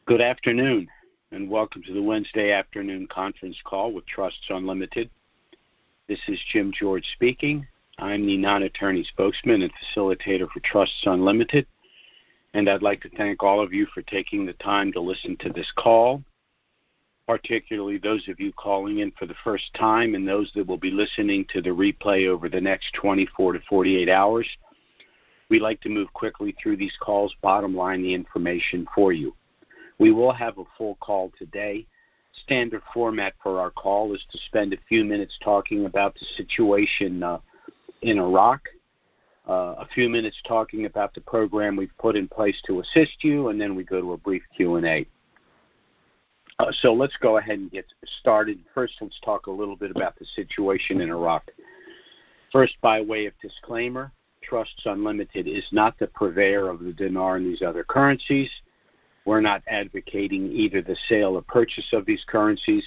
Good afternoon, and welcome to the Wednesday afternoon conference call with Trusts Unlimited. This is Jim George speaking. I'm the non-attorney spokesman and facilitator for Trusts Unlimited, and I'd like to thank all of you for taking the time to listen to this call, particularly those of you calling in for the first time and those that will be listening to the replay over the next 24 to 48 hours. We like to move quickly through these calls, bottom line the information for you. We will have a full call today. Standard format for our call is to spend a few minutes talking about the situation in Iraq, a few minutes talking about the program we've put in place to assist you, and then we go to a brief Q&A. So let's go ahead and get started. First, let's talk a little bit about the situation in Iraq. First, by way of disclaimer, Trusts Unlimited is not the purveyor of the dinar and these other currencies. We're not advocating either the sale or purchase of these currencies,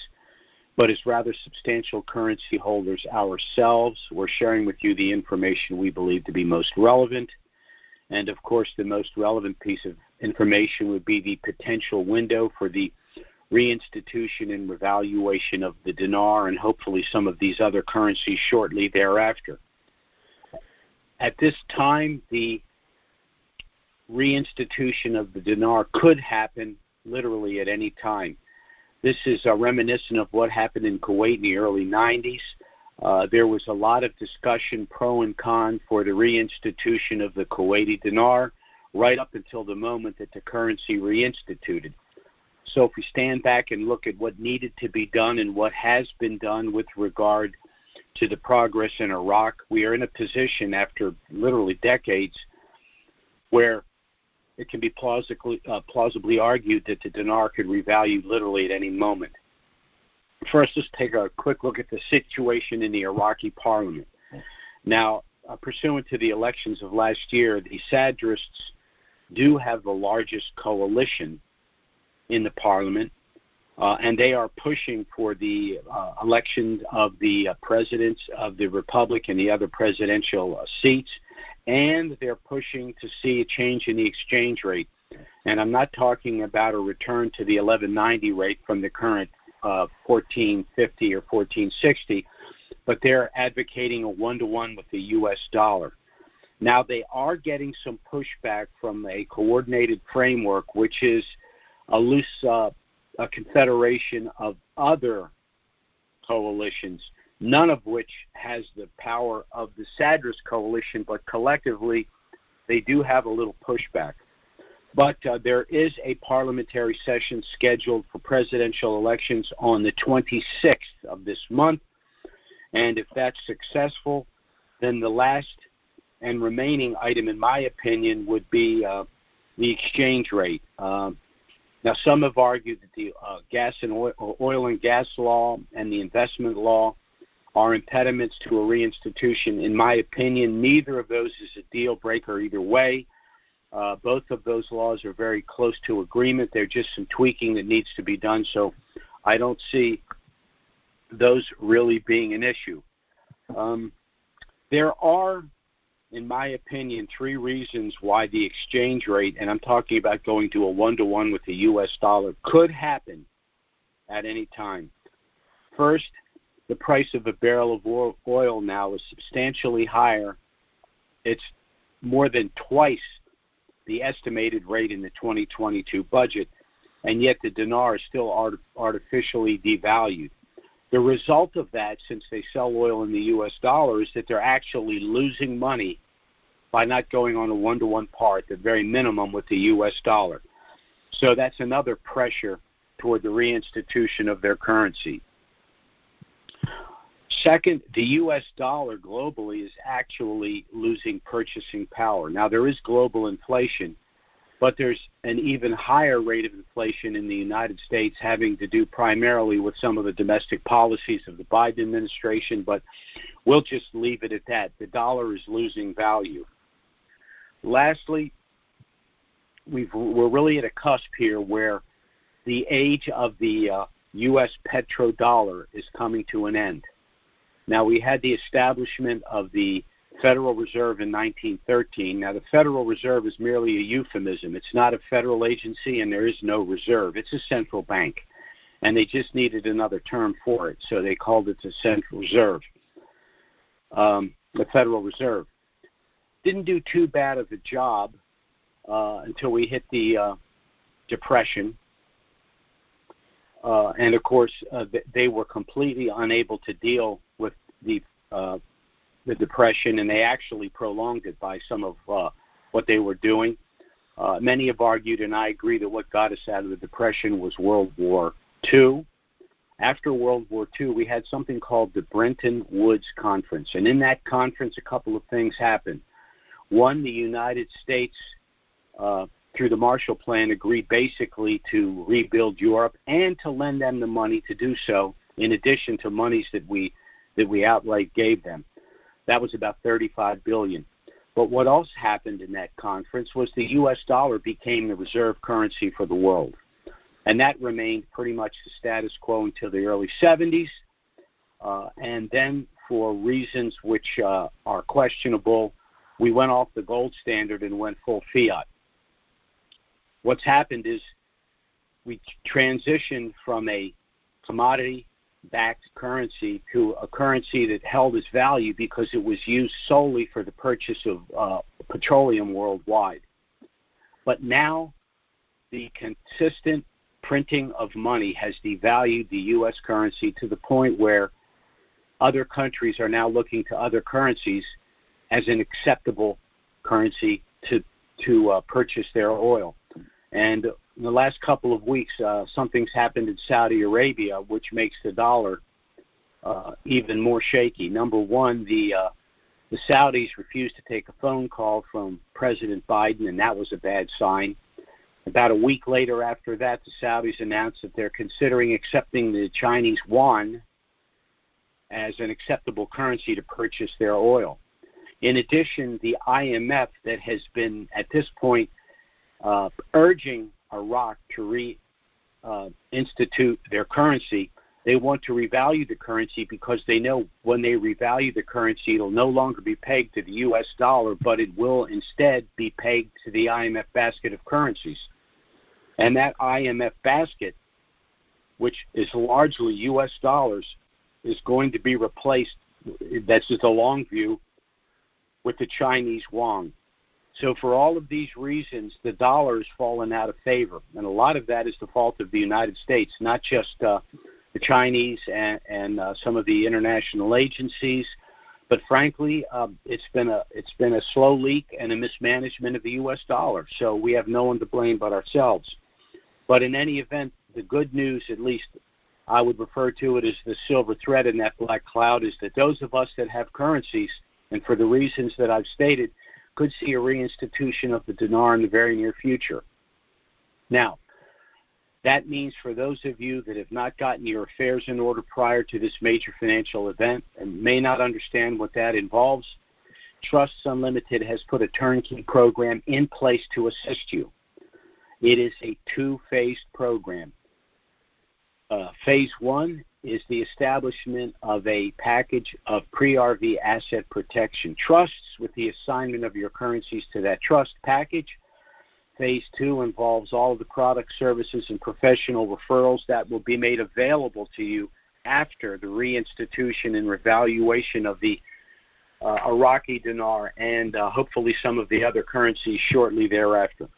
but as rather substantial currency holders ourselves, we're sharing with you the information we believe to be most relevant. And, of course, the most relevant piece of information would be the potential window for the reinstitution and revaluation of the dinar and hopefully some of these other currencies shortly thereafter. At this time, the reinstitution of the dinar could happen literally at any time. This is reminiscent of what happened in Kuwait in the early 90s. There was a lot of discussion, pro and con, for the reinstitution of the Kuwaiti dinar right up until the moment that the currency reinstituted. So if we stand back and look at what needed to be done and what has been done with regard to the progress in Iraq, we are in a position after literally decades where it can be plausibly argued that the dinar could revalue literally at any moment. First, let's take a quick look at the situation in the Iraqi parliament. Now, pursuant to the elections of last year, the Sadrists do have the largest coalition in the parliament, and they are pushing for the election of the presidents of the Republic and the other presidential seats, and they're pushing to see a change in the exchange rate. And I'm not talking about a return to the 1190 rate from the current 1450 or 1460, but they're advocating a one-to-one with the U.S. dollar. Now, they are getting some pushback from a coordinated framework, which is a loose a confederation of other coalitions, none of which has the power of the Sadrist coalition, but collectively they do have a little pushback. But there is a parliamentary session scheduled for presidential elections on the 26th of this month, and if that's successful, then the last and remaining item, in my opinion, would be the exchange rate. Now, some have argued that the oil and gas law and the investment law are impediments to a reinstitution. In my opinion, neither of those is a deal breaker either way. Both of those laws are very close to agreement. There's just some tweaking that needs to be done, so I don't see those really being an issue. There are, in my opinion, three reasons why the exchange rate, and I'm talking about going to a one-to-one with the U.S. dollar, could happen at any time. First, the price of a barrel of oil now is substantially higher. It's more than twice the estimated rate in the 2022 budget, and yet the dinar is still artificially devalued. The result of that, since they sell oil in the U.S. dollar, is that they're actually losing money by not going on a one-to-one par at the very minimum with the U.S. dollar. So that's another pressure toward the reinstitution of their currency. Second, the U.S. dollar globally is actually losing purchasing power. Now, there is global inflation, but there's an even higher rate of inflation in the United States, having to do primarily with some of the domestic policies of the Biden administration, but we'll just leave it at that. The dollar is losing value. Lastly, we're really at a cusp here where the age of the U.S. petrodollar is coming to an end. Now, we had the establishment of the Federal Reserve in 1913. Now, the Federal Reserve is merely a euphemism. It's not a federal agency, and there is no reserve. It's a central bank, and they just needed another term for it, so they called it the Central Reserve, the Federal Reserve. Didn't do too bad of a job until we hit the Depression. And, of course, they were completely unable to deal with the Depression, and they actually prolonged it by some of what they were doing. Many have argued, and I agree, that what got us out of the Depression was World War II. After World War II, we had something called the Brenton Woods Conference, and in that conference, a couple of things happened. One, the United States, through the Marshall Plan, agreed basically to rebuild Europe and to lend them the money to do so, in addition to monies that we outright gave them. That was about $35 billion. But what else happened in that conference was the U.S. dollar became the reserve currency for the world. And that remained pretty much the status quo until the early 70s. And then, for reasons which are questionable, we went off the gold standard and went full fiat. What's happened is we transitioned from a commodity-backed currency to a currency that held its value because it was used solely for the purchase of petroleum worldwide. But now the consistent printing of money has devalued the U.S. currency to the point where other countries are now looking to other currencies as an acceptable currency to purchase their oil. And in the last couple of weeks, something's happened in Saudi Arabia, which makes the dollar even more shaky. Number one, the Saudis refused to take a phone call from President Biden, and that was a bad sign. About a week later after that, the Saudis announced that they're considering accepting the Chinese yuan as an acceptable currency to purchase their oil. In addition, the IMF, that has been, at this point, urging Iraq to institute their currency, they want to revalue the currency because they know when they revalue the currency, it'll no longer be pegged to the U.S. dollar, but it will instead be pegged to the IMF basket of currencies. And that IMF basket, which is largely U.S. dollars, is going to be replaced, that's just a long view, with the Chinese yuan. So for all of these reasons, the dollar has fallen out of favor. And a lot of that is the fault of the United States, not just the Chinese and some of the international agencies, but frankly, it's been a slow leak and a mismanagement of the U.S. dollar. So we have no one to blame but ourselves. But in any event, the good news, at least I would refer to it as the silver thread in that black cloud, is that those of us that have currencies, and for the reasons that I've stated, could see a reinstitution of the dinar in the very near future. Now, that means for those of you that have not gotten your affairs in order prior to this major financial event and may not understand what that involves, Trusts Unlimited has put a turnkey program in place to assist you. It is a two-phased program. Phase one is the establishment of a package of pre-RV asset protection trusts with the assignment of your currencies to that trust package. Phase two involves all of the products, services, and professional referrals that will be made available to you after the reinstitution and revaluation of the Iraqi Dinar and hopefully some of the other currencies shortly thereafter.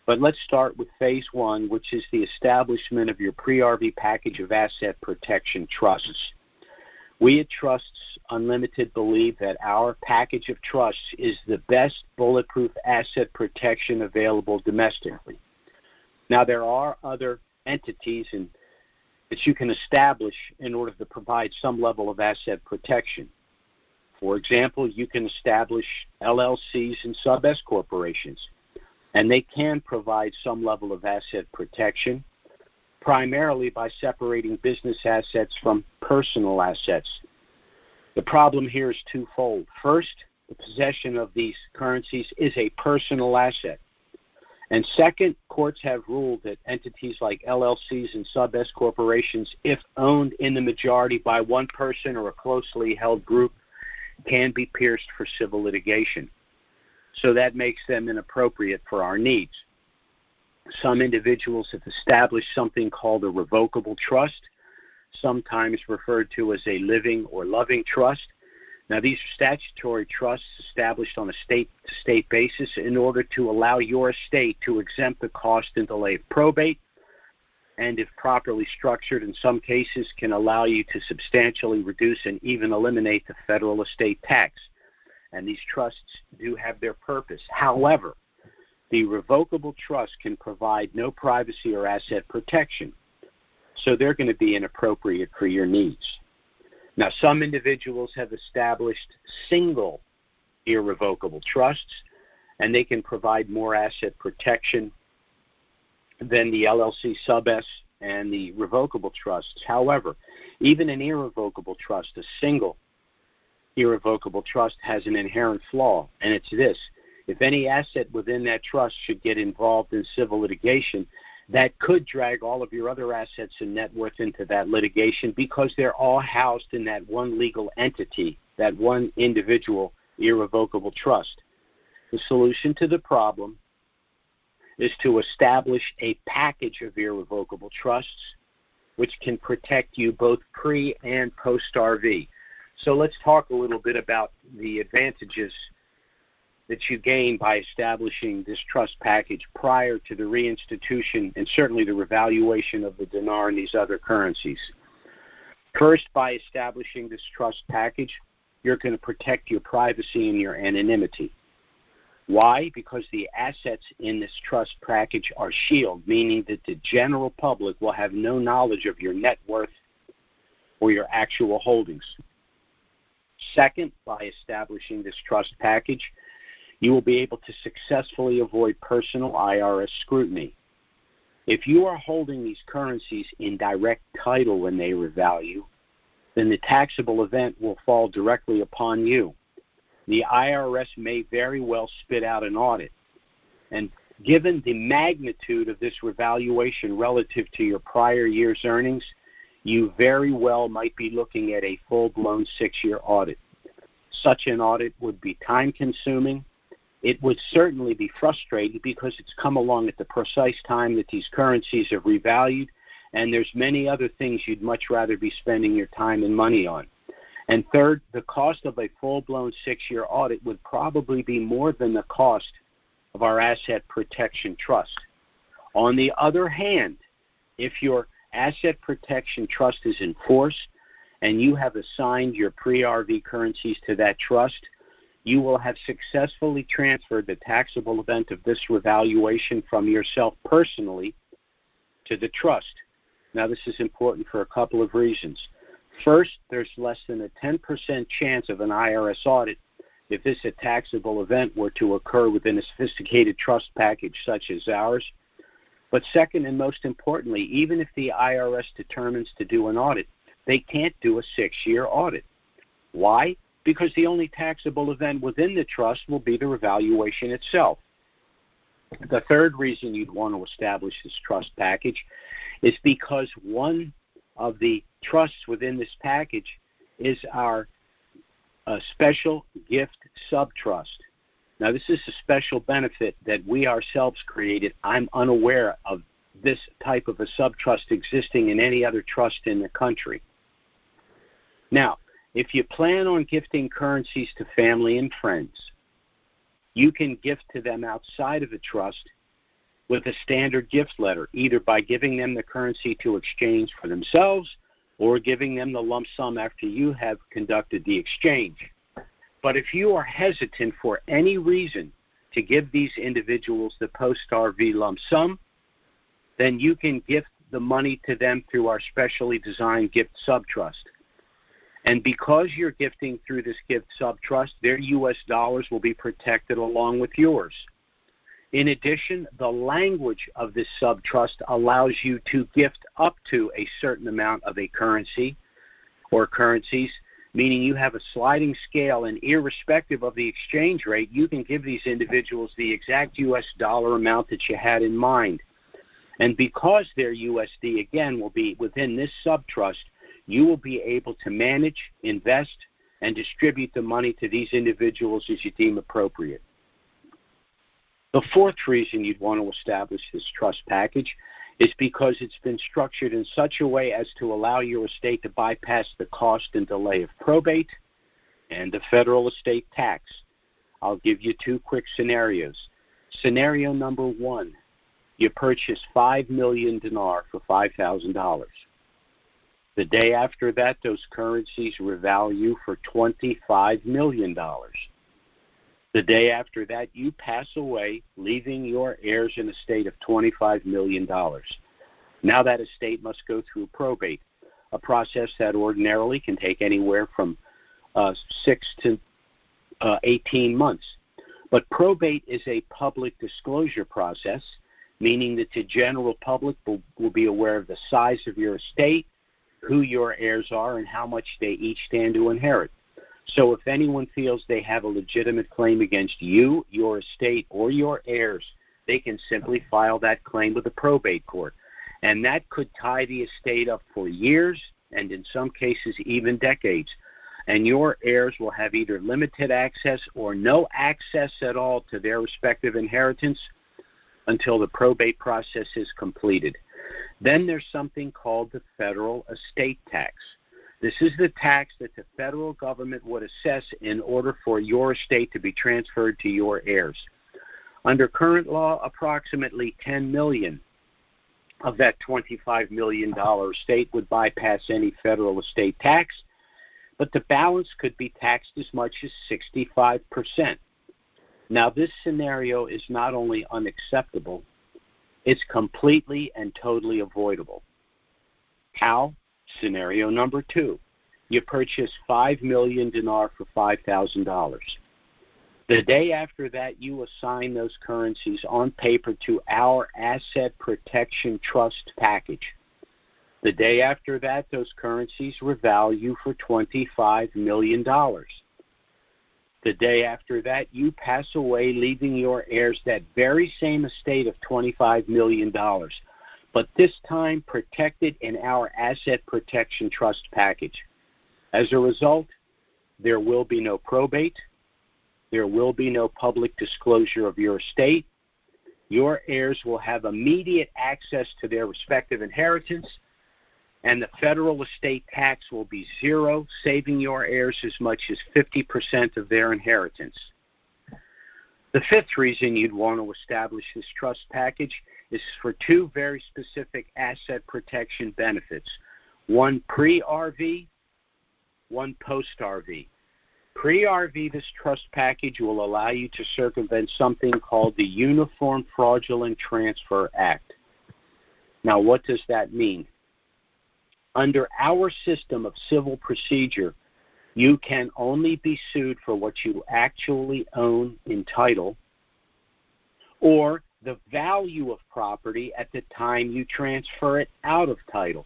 But let's start with phase one, which is the establishment of your pre-RV package of asset protection trusts. We at Trusts Unlimited believe that our package of trusts is the best bulletproof asset protection available domestically. Now, there are other entities that you can establish in order to provide some level of asset protection. For example, you can establish LLCs and sub-S corporations, and they can provide some level of asset protection, primarily by separating business assets from personal assets. The problem here is twofold. First, the possession of these currencies is a personal asset. And second, courts have ruled that entities like LLCs and sub-S corporations, if owned in the majority by one person or a closely held group, can be pierced for civil litigation. So that makes them inappropriate for our needs. Some individuals have established something called a revocable trust, sometimes referred to as a living or loving trust. Now, these are statutory trusts established on a state-to-state basis in order to allow your estate to exempt the cost and delay of probate, and if properly structured, in some cases can allow you to substantially reduce and even eliminate the federal estate tax. And these trusts do have their purpose. However, the revocable trust can provide no privacy or asset protection, so they're going to be inappropriate for your needs. Now, some individuals have established single irrevocable trusts, and they can provide more asset protection than the LLC sub-S and the revocable trusts. However, even an irrevocable trust, a single irrevocable trust, has an inherent flaw, and it's this. If any asset within that trust should get involved in civil litigation, that could drag all of your other assets and net worth into that litigation because they're all housed in that one legal entity, that one individual irrevocable trust. The solution to the problem is to establish a package of irrevocable trusts which can protect you both pre- and post-RV. So let's talk a little bit about the advantages that you gain by establishing this trust package prior to the reinstitution and certainly the revaluation of the dinar and these other currencies. First, by establishing this trust package, you're going to protect your privacy and your anonymity. Why? Because the assets in this trust package are shielded, meaning that the general public will have no knowledge of your net worth or your actual holdings. Second, by establishing this trust package, you will be able to successfully avoid personal IRS scrutiny. If you are holding these currencies in direct title when they revalue, then the taxable event will fall directly upon you. The IRS may very well spit out an audit. And given the magnitude of this revaluation relative to your prior year's earnings, you very well might be looking at a full-blown 6-year audit. Such an audit would be time-consuming. It would certainly be frustrating because it's come along at the precise time that these currencies have revalued, and there's many other things you'd much rather be spending your time and money on. And third, the cost of a full-blown 6-year audit would probably be more than the cost of our asset protection trust. On the other hand, if your asset protection trust is in force and you have assigned your pre-RV currencies to that trust, you will have successfully transferred the taxable event of this revaluation from yourself personally to the trust. Now, this is important for a couple of reasons. First, there's less than a 10% chance of an IRS audit if this taxable event were to occur within a sophisticated trust package such as ours. But second, and most importantly, even if the IRS determines to do an audit, they can't do a 6-year audit. Why? Because the only taxable event within the trust will be the revaluation itself. The third reason you'd want to establish this trust package is because one of the trusts within this package is our special gift subtrust. Now, this is a special benefit that we ourselves created. I'm unaware of this type of a subtrust existing in any other trust in the country. Now, if you plan on gifting currencies to family and friends, you can gift to them outside of the trust with a standard gift letter, either by giving them the currency to exchange for themselves or giving them the lump sum after you have conducted the exchange. But if you are hesitant for any reason to give these individuals the post-RV lump sum, then you can gift the money to them through our specially designed gift subtrust. And because you're gifting through this gift subtrust, their U.S. dollars will be protected along with yours. In addition, the language of this subtrust allows you to gift up to a certain amount of a currency or currencies, meaning you have a sliding scale, and irrespective of the exchange rate, you can give these individuals the exact U.S. dollar amount that you had in mind. And because their USD, again, will be within this subtrust, you will be able to manage, invest, and distribute the money to these individuals as you deem appropriate. The fourth reason you'd want to establish this trust package is because it's been structured in such a way as to allow your estate to bypass the cost and delay of probate and the federal estate tax. I'll give you two quick scenarios. Scenario number one, you purchase 5 million dinar for $5,000. The day after that, those currencies revalue for $25 million. The day after that, you pass away, leaving your heirs an estate of $25 million. Now that estate must go through probate, a process that ordinarily can take anywhere from 6 to 18 months. But probate is a public disclosure process, meaning that the general public will be aware of the size of your estate, who your heirs are, and how much they each stand to inherit. So if anyone feels they have a legitimate claim against you, your estate, or your heirs, they can simply file that claim with the probate court. And that could tie the estate up for years, and in some cases even decades. And your heirs will have either limited access or no access at all to their respective inheritance until the probate process is completed. Then there's something called the federal estate tax. This is the tax that the federal government would assess in order for your estate to be transferred to your heirs. Under current law, approximately $10 million of that $25 million estate would bypass any federal estate tax, but the balance could be taxed as much as 65%. Now, this scenario is not only unacceptable, it's completely and totally avoidable. How? Scenario number two. You purchase 5 million dinar for $5,000. The day after that, you assign those currencies on paper to our asset protection trust package. The day after that, those currencies revalue for $25 million. The day after that, you pass away, leaving your heirs that very same estate of $25 million, but this time protected in our asset protection trust package. As a result, there will be no probate. There will be no public disclosure of your estate. Your heirs will have immediate access to their respective inheritance, and the federal estate tax will be zero, saving your heirs as much as 50% of their inheritance. The fifth reason you'd want to establish this trust package is for two very specific asset protection benefits, one pre-RV, one post-RV. Pre-RV, this trust package will allow you to circumvent something called the Uniform Fraudulent Transfer Act. Now, what does that mean? Under our system of civil procedure, you can only be sued for what you actually own in title or the value of property at the time you transfer it out of title.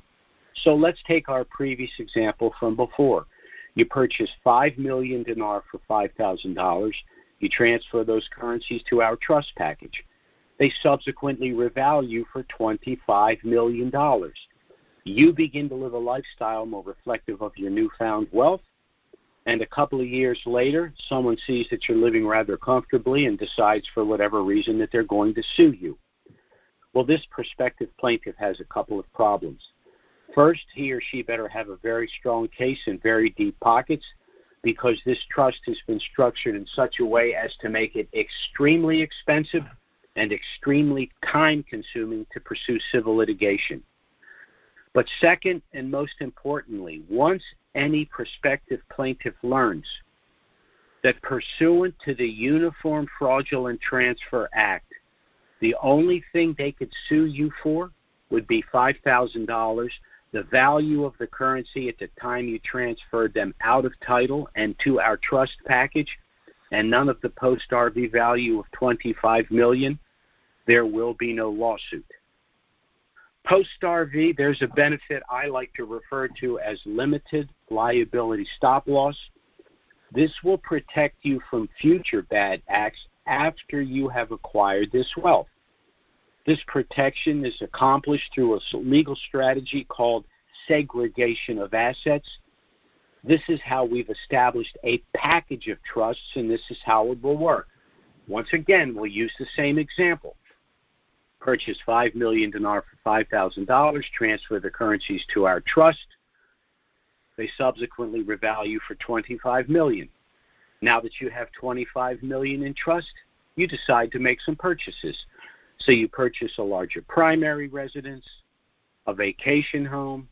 So let's take our previous example from before. You purchase 5 million dinar for $5,000. You transfer those currencies to our trust package. They subsequently revalue for $25 million. You begin to live a lifestyle more reflective of your newfound wealth, and a couple of years later, someone sees that you're living rather comfortably and decides for whatever reason that they're going to sue you. Well, this prospective plaintiff has a couple of problems. First, he or she better have a very strong case and very deep pockets, because this trust has been structured in such a way as to make it extremely expensive and extremely time-consuming to pursue civil litigation. But second, and most importantly, once any prospective plaintiff learns that pursuant to the Uniform Fraudulent Transfer Act, the only thing they could sue you for would be $5,000, the value of the currency at the time you transferred them out of title and to our trust package, and none of the post-RV value of $25 million, there will be no lawsuit. Post-RV, there's a benefit I like to refer to as limited liability stop-loss. This will protect you from future bad acts after you have acquired this wealth. This protection is accomplished through a legal strategy called segregation of assets. This is how we've established a package of trusts, and this is how it will work. Once again, we'll use the same example. Purchase 5 million dinar for $5,000, transfer the currencies to our trust. They subsequently revalue for 25 million. Now that you have 25 million in trust, you decide to make some purchases. So you purchase a larger primary residence, a vacation home,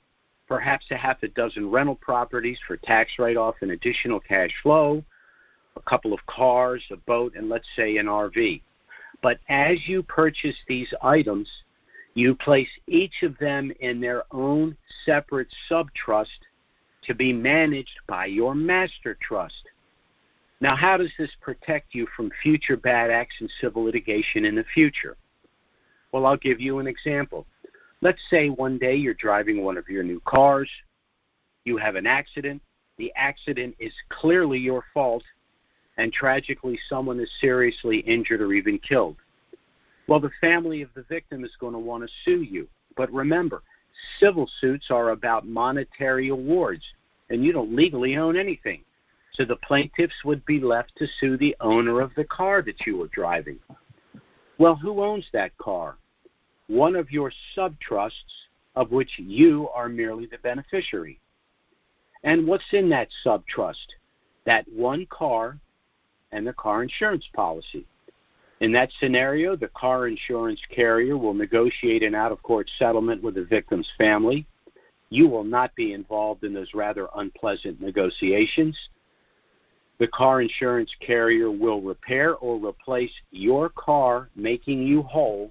perhaps a half a dozen rental properties for tax write-off and additional cash flow, a couple of cars, a boat, and let's say an RV. But as you purchase these items, you place each of them in their own separate subtrust to be managed by your master trust. Now, how does this protect you from future bad acts and civil litigation in the future? Well, I'll give you an example. Let's say one day you're driving one of your new cars. You have an accident. The accident is clearly your fault, and tragically someone is seriously injured or even killed. Well, the family of the victim is going to want to sue you. But remember, civil suits are about monetary awards, and you don't legally own anything. So the plaintiffs would be left to sue the owner of the car that you were driving. Well, who owns that car? One of your subtrusts, of which you are merely the beneficiary. And what's in that subtrust? That one car and the car insurance policy. In that scenario, the car insurance carrier will negotiate an out-of-court settlement with the victim's family. You will not be involved in those rather unpleasant negotiations. The car insurance carrier will repair or replace your car, making you whole.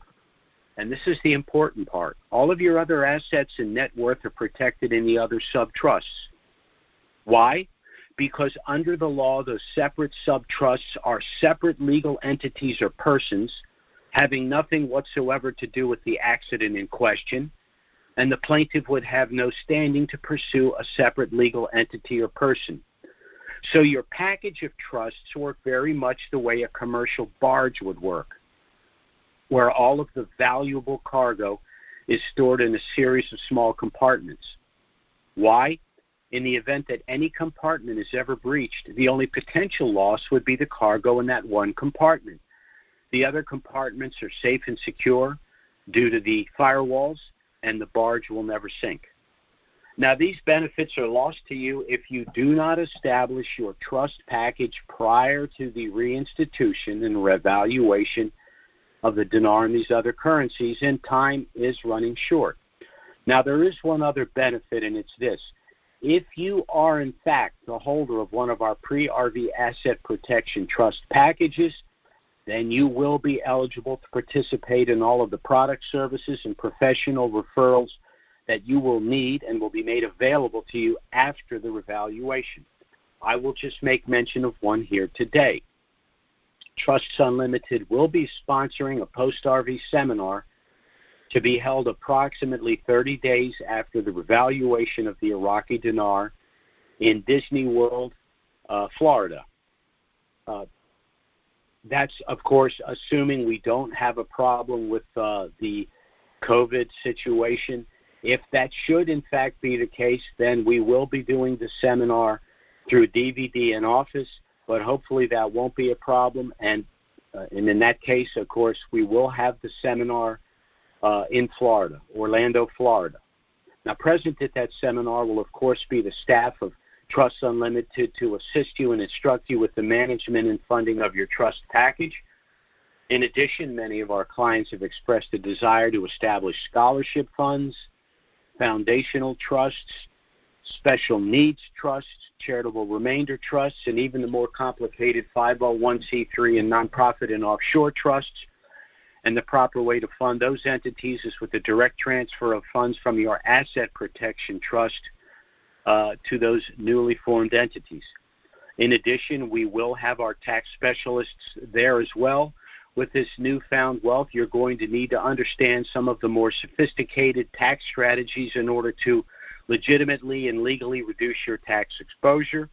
And this is the important part. All of your other assets and net worth are protected in the other subtrusts. Why? Because under the law, those separate subtrusts are separate legal entities or persons having nothing whatsoever to do with the accident in question, and the plaintiff would have no standing to pursue a separate legal entity or person. So your package of trusts work very much the way a commercial barge would work, where all of the valuable cargo is stored in a series of small compartments. Why? In the event that any compartment is ever breached, the only potential loss would be the cargo in that one compartment. The other compartments are safe and secure due to the firewalls, and the barge will never sink. Now, these benefits are lost to you if you do not establish your trust package prior to the reinstitution and revaluation of the dinar and these other currencies, and time is running short. Now, there is one other benefit, and it's this. If you are, in fact, the holder of one of our pre-RV asset protection trust packages, then you will be eligible to participate in all of the product services and professional referrals that you will need and will be made available to you after the revaluation. I will just make mention of one here today. Trusts Unlimited will be sponsoring a post-RV seminar to be held approximately 30 days after the revaluation of the Iraqi Dinar in Disney World, Florida. That's, of course, assuming we don't have a problem with the COVID situation. If that should, in fact, be the case, then we will be doing the seminar through DVD in office, but hopefully that won't be a problem. And in that case, of course, we will have the seminar in Florida, Orlando, Florida. Now, present at that seminar will, of course, be the staff of Trusts Unlimited to assist you and instruct you with the management and funding of your trust package. In addition, many of our clients have expressed a desire to establish scholarship funds, foundational trusts, special needs trusts, charitable remainder trusts, and even the more complicated 501c3 and nonprofit and offshore trusts. And the proper way to fund those entities is with the direct transfer of funds from your asset protection trust to those newly formed entities. In addition, we will have our tax specialists there as well. With this newfound wealth, you're going to need to understand some of the more sophisticated tax strategies in order to legitimately and legally reduce your tax exposure.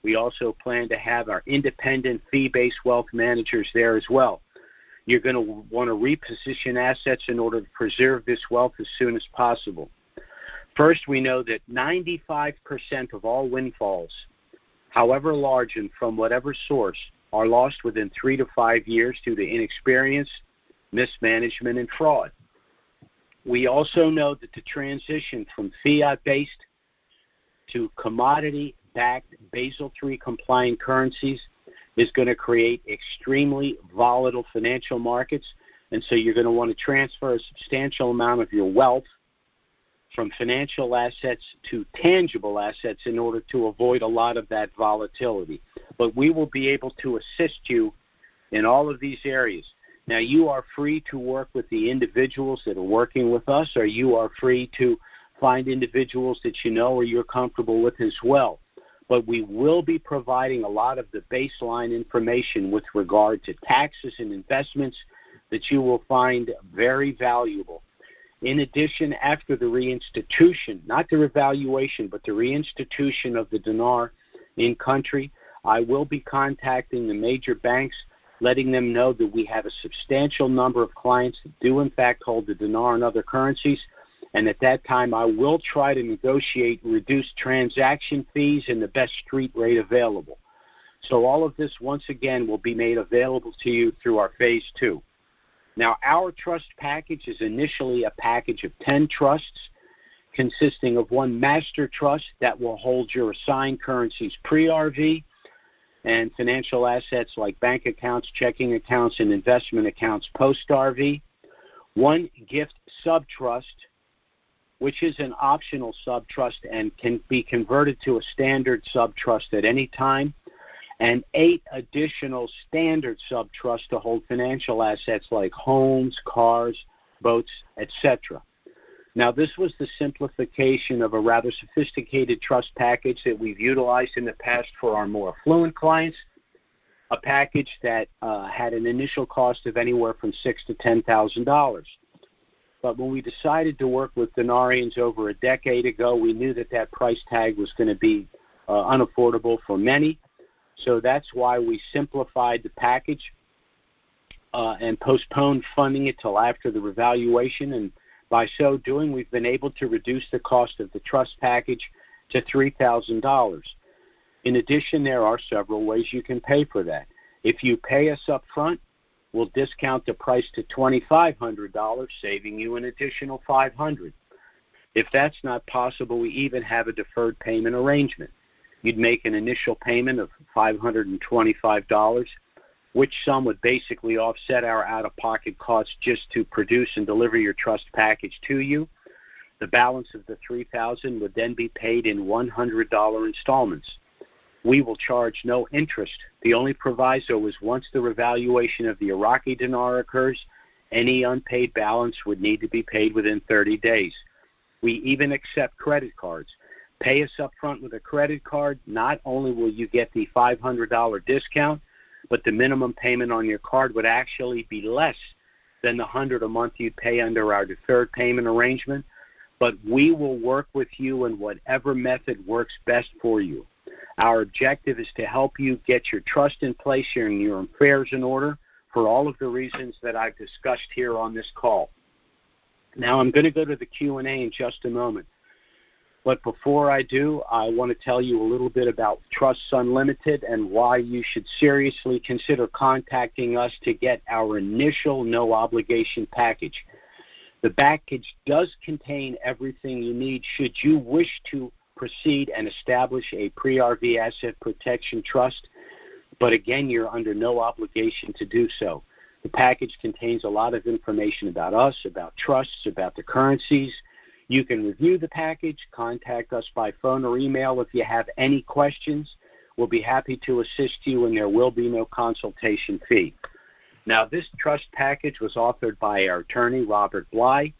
We also plan to have our independent fee-based wealth managers there as well. You're going to want to reposition assets in order to preserve this wealth as soon as possible. First, we know that 95% of all windfalls, however large and from whatever source, are lost within 3 to 5 years due to inexperience, mismanagement, and fraud. We also know that the transition from fiat-based to commodity-backed Basel III compliant currencies is going to create extremely volatile financial markets, and so you're going to want to transfer a substantial amount of your wealth from financial assets to tangible assets in order to avoid a lot of that volatility. But we will be able to assist you in all of these areas. Now, you are free to work with the individuals that are working with us, or you are free to find individuals that you know or you're comfortable with as well. But we will be providing a lot of the baseline information with regard to taxes and investments that you will find very valuable. In addition, after the reinstitution, not the revaluation, but the reinstitution of the dinar in country, I will be contacting the major banks, letting them know that we have a substantial number of clients that do in fact hold the dinar and other currencies, and at that time I will try to negotiate reduced transaction fees and the best street rate available. So all of this, once again, will be made available to you through our Phase 2. Now, our trust package is initially a package of 10 trusts consisting of one master trust that will hold your assigned currencies pre-RV and financial assets like bank accounts, checking accounts, and investment accounts post-RV, one gift subtrust, which is an optional subtrust and can be converted to a standard subtrust at any time, and 8 additional standard subtrusts to hold financial assets like homes, cars, boats, etc. Now, this was the simplification of a rather sophisticated trust package that we've utilized in the past for our more affluent clients, a package that had an initial cost of anywhere from $6,000 to $10,000. But when we decided to work with Dinarians over a decade ago, we knew that that price tag was going to be unaffordable for many. So that's why we simplified the package and postponed funding it till after the revaluation. And by so doing, we've been able to reduce the cost of the trust package to $3,000. In addition, there are several ways you can pay for that. If you pay us up front, we'll discount the price to $2,500, saving you an additional $500. If that's not possible, we even have a deferred payment arrangement. You'd make an initial payment of $525, which sum would basically offset our out-of-pocket costs just to produce and deliver your trust package to you. The balance of the $3,000 would then be paid in $100 installments. We will charge no interest. The only proviso is once the revaluation of the Iraqi dinar occurs, any unpaid balance would need to be paid within 30 days. We even accept credit cards. Pay us up front with a credit card. Not only will you get the $500 discount, but the minimum payment on your card would actually be less than the $100 a month you'd pay under our deferred payment arrangement. But we will work with you in whatever method works best for you. Our objective is to help you get your trust in place and your affairs in order for all of the reasons that I've discussed here on this call. Now, I'm going to go to the Q&A in just a moment. But before I do, I want to tell you a little bit about Trusts Unlimited and why you should seriously consider contacting us to get our initial no-obligation package. The package does contain everything you need should you wish to proceed and establish a pre-RV asset protection trust, but again, you're under no obligation to do so. The package contains a lot of information about us, about trusts, about the currencies. You can review the package, contact us by phone or email if you have any questions. We'll be happy to assist you, and there will be no consultation fee. Now, this trust package was authored by our attorney, Robert Bly.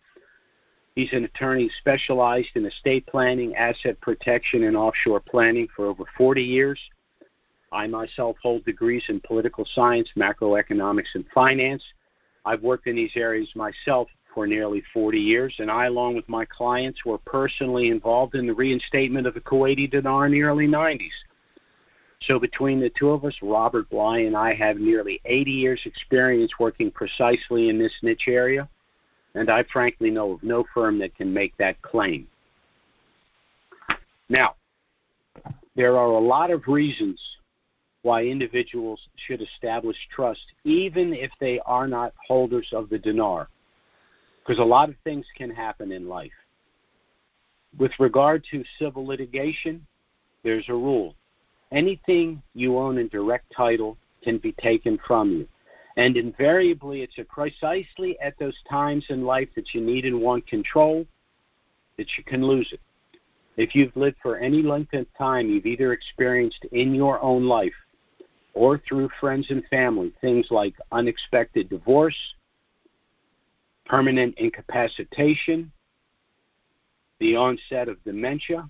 He's an attorney specialized in estate planning, asset protection, and offshore planning for over 40 years. I myself hold degrees in political science, macroeconomics, and finance. I've worked in these areas myself for nearly 40 years, and I, along with my clients, were personally involved in the reinstatement of the Kuwaiti dinar in the early 90s. So between the two of us, Robert Bly and I have nearly 80 years' experience working precisely in this niche area, and I frankly know of no firm that can make that claim. Now, there are a lot of reasons why individuals should establish trust, even if they are not holders of the dinar, because a lot of things can happen in life. With regard to civil litigation, there's a rule. Anything you own in direct title can be taken from you. And invariably, it's precisely at those times in life that you need and want control that you can lose it. If you've lived for any length of time, you've either experienced in your own life or through friends and family things like unexpected divorce, permanent incapacitation, the onset of dementia,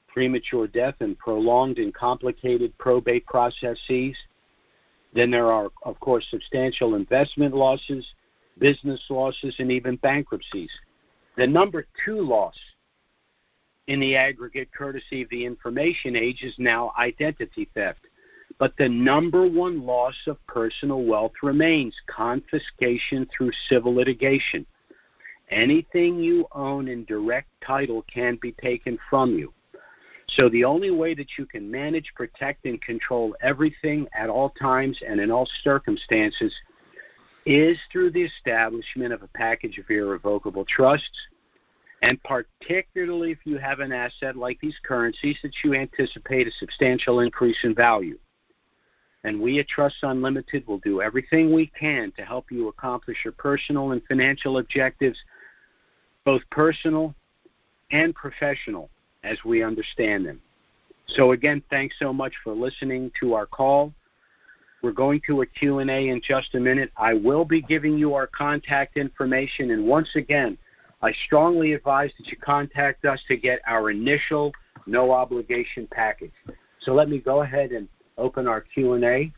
premature death, and prolonged and complicated probate processes. Then there are, of course, substantial investment losses, business losses, and even bankruptcies. The number 2 loss in the aggregate, courtesy of the information age, is now identity theft. But the number 1 loss of personal wealth remains confiscation through civil litigation. Anything you own in direct title can be taken from you. So the only way that you can manage, protect, and control everything at all times and in all circumstances is through the establishment of a package of irrevocable trusts, and particularly if you have an asset like these currencies that you anticipate a substantial increase in value. And we at Trust Unlimited will do everything we can to help you accomplish your personal and financial objectives, both personal and professional, as we understand them. So again, thanks so much for listening to our call. We're going to a Q&A in just a minute. I will be giving you our contact information, and once again, I strongly advise that you contact us to get our initial no-obligation package. So let me go ahead and open our Q&A.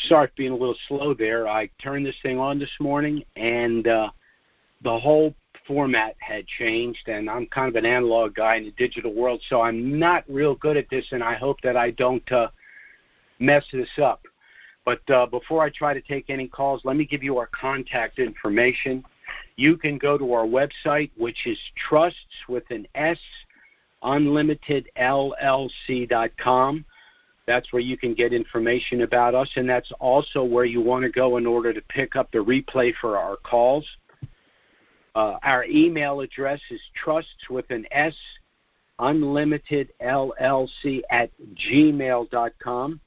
Sorry for being a little slow there. I turned this thing on this morning, and the whole format had changed, and I'm kind of an analog guy in the digital world, so I'm not real good at this, and I hope that I don't mess this up. But before I try to take any calls, let me give you our contact information. You can go to our website, which is trusts with an S, unlimitedllc.com. That's where you can get information about us, and that's also where you want to go in order to pick up the replay for our calls. Our email address is trusts with an S, unlimitedllc@gmail.com,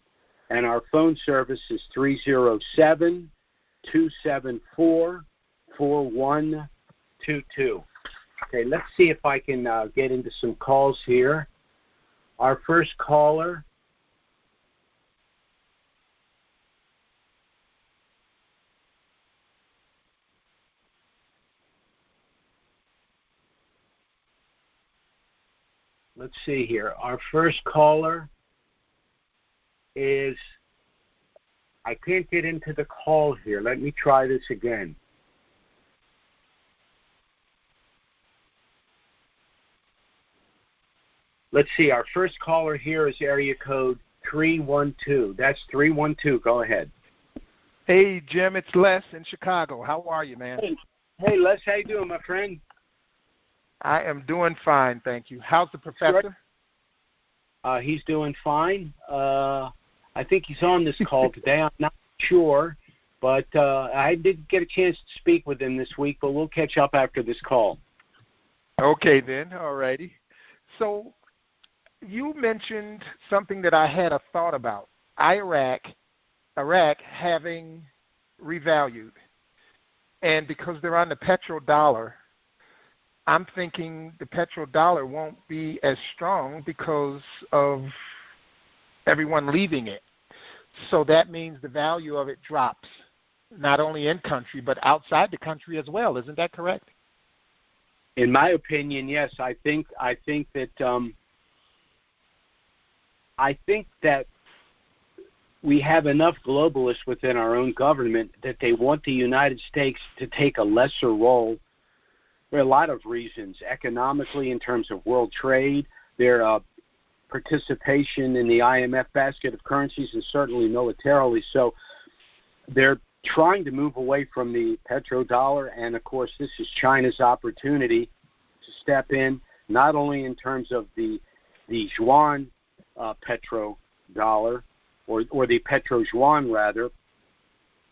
and our phone service is 307-274-4122. Okay, let's see if I can get into some calls here. Our first caller. Let's see here. Our first caller is, I can't get into the call here. Let me try this again. Let's see. Our first caller here is area code 312. That's 312. Go ahead. Hey, Jim. It's Les in Chicago. How are you, man? Hey, Les. How you doing, my friend? I am doing fine, thank you. How's the professor? He's doing fine. I think he's on this call today. I'm not sure, but I didn't get a chance to speak with him this week, but we'll catch up after this call. Okay, then. All righty. So you mentioned something that I had a thought about, Iraq having revalued. And because they're on the petrodollar, I'm thinking the petrodollar won't be as strong because of everyone leaving it. So that means the value of it drops, not only in country, but outside the country as well. Isn't that correct? In my opinion, yes. I think that we have enough globalists within our own government that they want the United States to take a lesser role for a lot of reasons. Economically, in terms of world trade, their participation in the IMF basket of currencies, and certainly militarily. So they're trying to move away from the petrodollar, and of course this is China's opportunity to step in, not only in terms of the yuan petrodollar, or the petro yuan rather,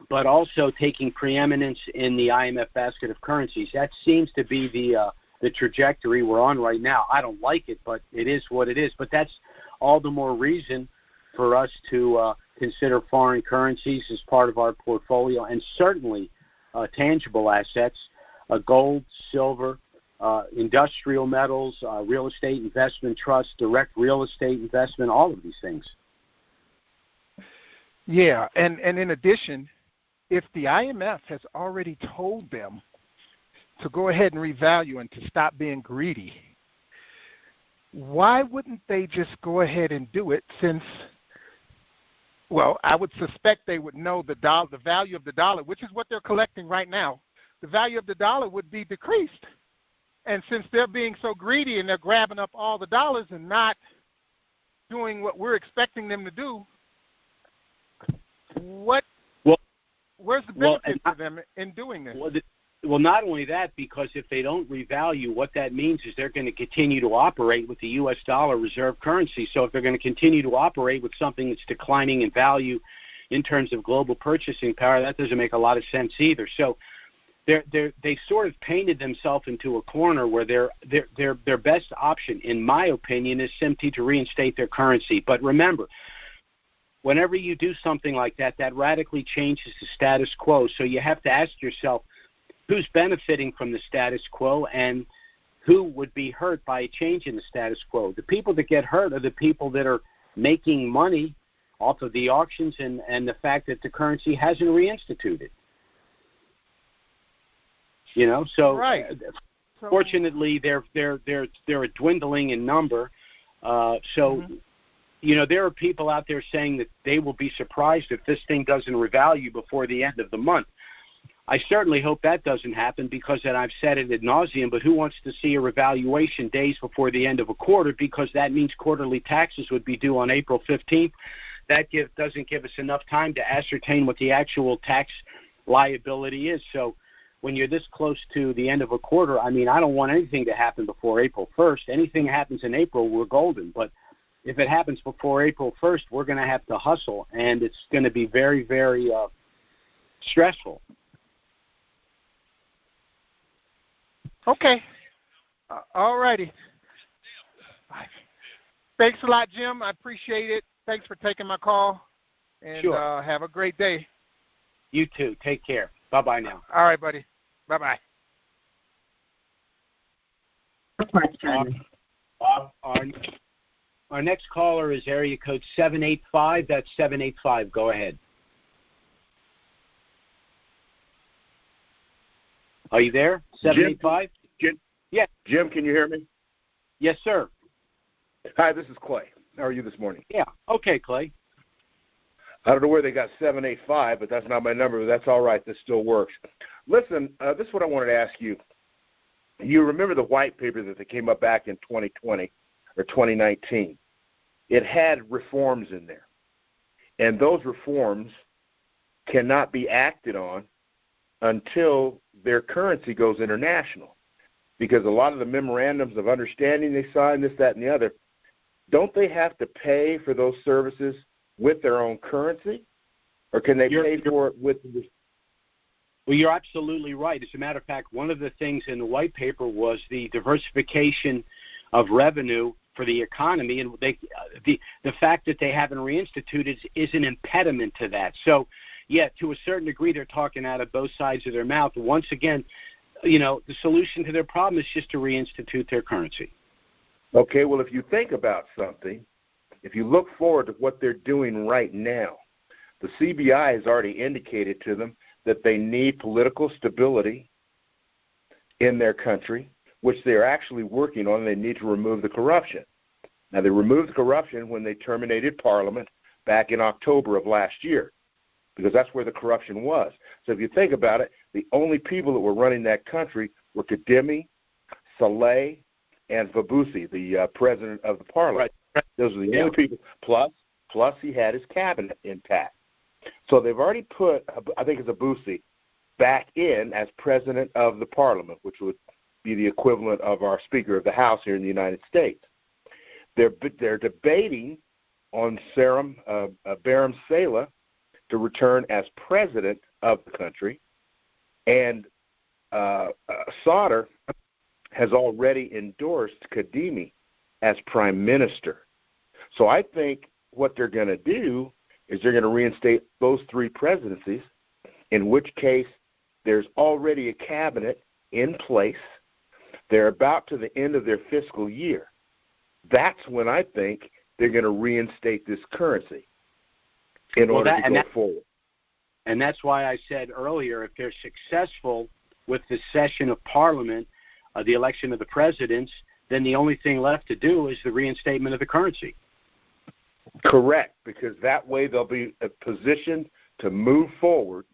but also taking preeminence in the IMF basket of currencies. That seems to be the trajectory we're on right now. I don't like it, but it is what it is. But that's all the more reason for us to consider foreign currencies as part of our portfolio, and certainly tangible assets, gold, silver, industrial metals, real estate investment trusts, direct real estate investment, all of these things. Yeah, and in addition, if the IMF has already told them to go ahead and revalue and to stop being greedy, why wouldn't they just go ahead and do it since, well, I would suspect they would know the value of the dollar, which is what they're collecting right now. The value of the dollar would be decreased. And since they're being so greedy and they're grabbing up all the dollars and not doing what we're expecting them to do, where's the benefit for them in doing this? Well, not only that, because if they don't revalue, what that means is they're going to continue to operate with the U.S. dollar reserve currency. So if they're going to continue to operate with something that's declining in value in terms of global purchasing power, that doesn't make a lot of sense either. So they sort of painted themselves into a corner where their best option, in my opinion, is simply to reinstate their currency. But remember, whenever you do something like that, that radically changes the status quo. So you have to ask yourself, who's benefiting from the status quo and who would be hurt by a change in the status quo? The people that get hurt are the people that are making money off of the auctions and the fact that the currency hasn't reinstituted. You know, so right. Fortunately, they're dwindling in number. You know, there are people out there saying that they will be surprised if this thing doesn't revalue before the end of the month. I certainly hope that doesn't happen, because then I've said it ad nauseum, but who wants to see a revaluation days before the end of a quarter, because that means quarterly taxes would be due on April 15th. That doesn't give us enough time to ascertain what the actual tax liability is. So when you're this close to the end of a quarter, I mean, I don't want anything to happen before April 1st. Anything that happens in April, we're golden. But if it happens before April 1st, we're going to have to hustle, and it's going to be very, very stressful. Okay. All righty. Thanks a lot, Jim. I appreciate it. Thanks for taking my call. And sure. Have a great day. You too. Take care. Bye-bye now. All right, buddy. Bye-bye. Our next caller is area code 785. That's 785. Go ahead. Are you there? 785? Jim? Yes. Jim, can you hear me? Yes, sir. Hi, this is Clay. How are you this morning? Yeah. Okay, Clay. I don't know where they got 785, but that's not my number. But that's all right. This still works. Listen, this is what I wanted to ask you. You remember the white paper that came up back in 2020 or 2019? It had reforms in there. And those reforms cannot be acted on until their currency goes international. Because a lot of the memorandums of understanding they sign, this, that, and the other, don't they have to pay for those services with their own currency? Or can they pay for it with the... Well, you're absolutely right. As a matter of fact, one of the things in the white paper was the diversification of revenue for the economy, and the fact that they haven't reinstituted is an impediment to that. So, yeah, to a certain degree, they're talking out of both sides of their mouth. Once again, you know, the solution to their problem is just to reinstitute their currency. Okay, well, if you think about something, if you look forward to what they're doing right now, the CBI has already indicated to them that they need political stability in their country, which they're actually working on. They need to remove the corruption. Now, they removed the corruption when they terminated Parliament back in October of last year, because that's where the corruption was. So if you think about it, the only people that were running that country were Kadimi, Saleh, and Fabusi, the president of the parliament. Right. Those are the only people. Plus he had his cabinet intact. So they've already put, I think it's Fabusi, back in as president of the parliament, which would be the equivalent of our Speaker of the House here in the United States. They're debating on Barham Saleh to return as president of the country, and Sauter has already endorsed Kadimi as prime minister. So I think what they're going to do is they're going to reinstate those three presidencies, in which case there's already a cabinet in place. They're about to the end of their fiscal year. That's when I think they're going to reinstate this currency in order to go forward. And that's why I said earlier, if they're successful with the session of Parliament, the election of the presidents, then the only thing left to do is the reinstatement of the currency. Correct, because that way they'll be positioned to move forward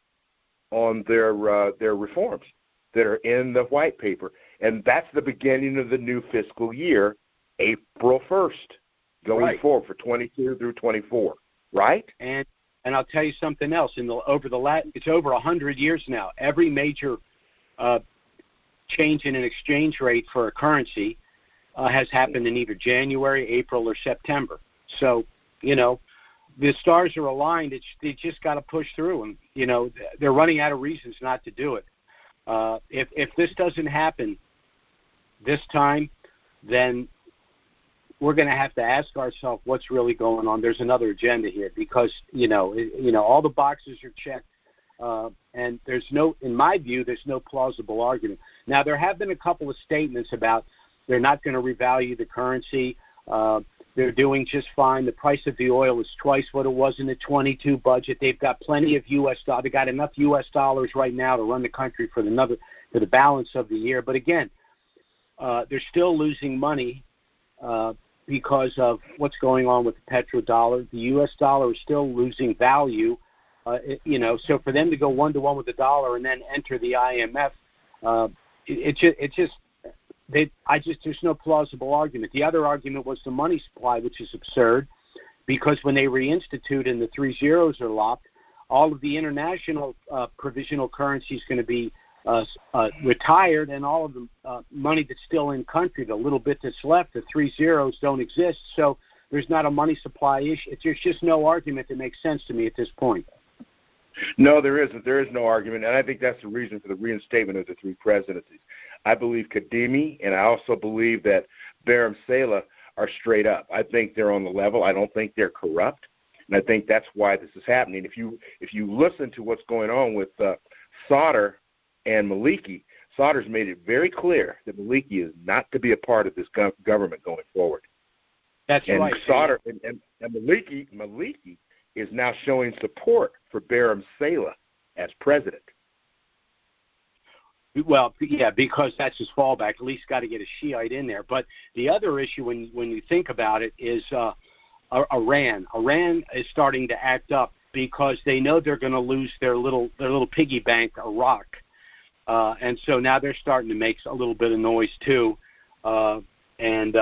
on their reforms that are in the white paper. And that's the beginning of the new fiscal year, April 1st, going forward for 22 through 24, right? And I'll tell you something else. It's over 100 years now. Every major change in an exchange rate for a currency has happened in either January, April, or September. So, the stars are aligned. They just got to push through, and they're running out of reasons not to do it. If this doesn't happen this time, then we're going to have to ask ourselves what's really going on. There's another agenda here because all the boxes are checked, and in my view, there's no plausible argument. Now, there have been a couple of statements about they're not going to revalue the currency. They're doing just fine. The price of the oil is twice what it was in the 22 budget. They've got plenty of U.S. dollars. They've got enough U.S. dollars right now to run the country for the balance of the year. But again, they're still losing money because of what's going on with the petrodollar. The U.S. dollar is still losing value. So for them to go 1-to-1 with the dollar and then enter the IMF, there's no plausible argument. The other argument was the money supply, which is absurd, because when they reinstitute and the 3 zeros are locked, all of the international provisional currency is going to be retired, and all of the money that's still in country, the little bit that's left, the 3 zeros don't exist. So there's not a money supply issue. There's just no argument that makes sense to me at this point. No, there isn't. There is no argument, and I think that's the reason for the reinstatement of the three presidencies. I believe Kadimi, and I also believe that Barham Saleh are straight up. I think they're on the level. I don't think they're corrupt, and I think that's why this is happening. If you listen to what's going on with Sauter and Maliki, Sauter's made it very clear that Maliki is not to be a part of this government going forward. That's right. Sauter and Maliki is now showing support for Barham Saleh as president. Well, yeah, because that's his fallback. At least got to get a Shiite in there. But the other issue, when you think about it, is Iran. Iran is starting to act up because they know they're going to lose their little piggy bank, Iraq, and so now they're starting to make a little bit of noise too. And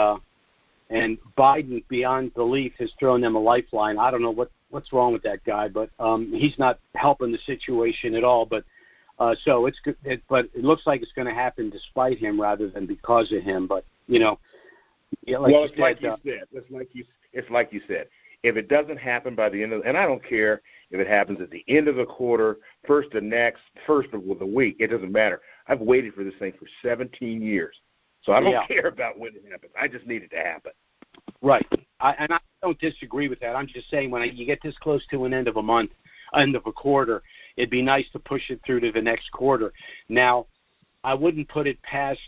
Biden, beyond belief, has thrown them a lifeline. I don't know what's wrong with that guy, but he's not helping the situation at all. But so it's good, but it looks like it's going to happen despite him rather than because of him. But it's like you said. If it doesn't happen by the end of, and I don't care if it happens at the end of the quarter, first of the week, it doesn't matter. I've waited for this thing for 17 years, so I don't care about when it happens. I just need it to happen. Right, I don't disagree with that. I'm just saying when you get this close to an end of a month, end of a quarter, it'd be nice to push it through to the next quarter. Now, I wouldn't put it past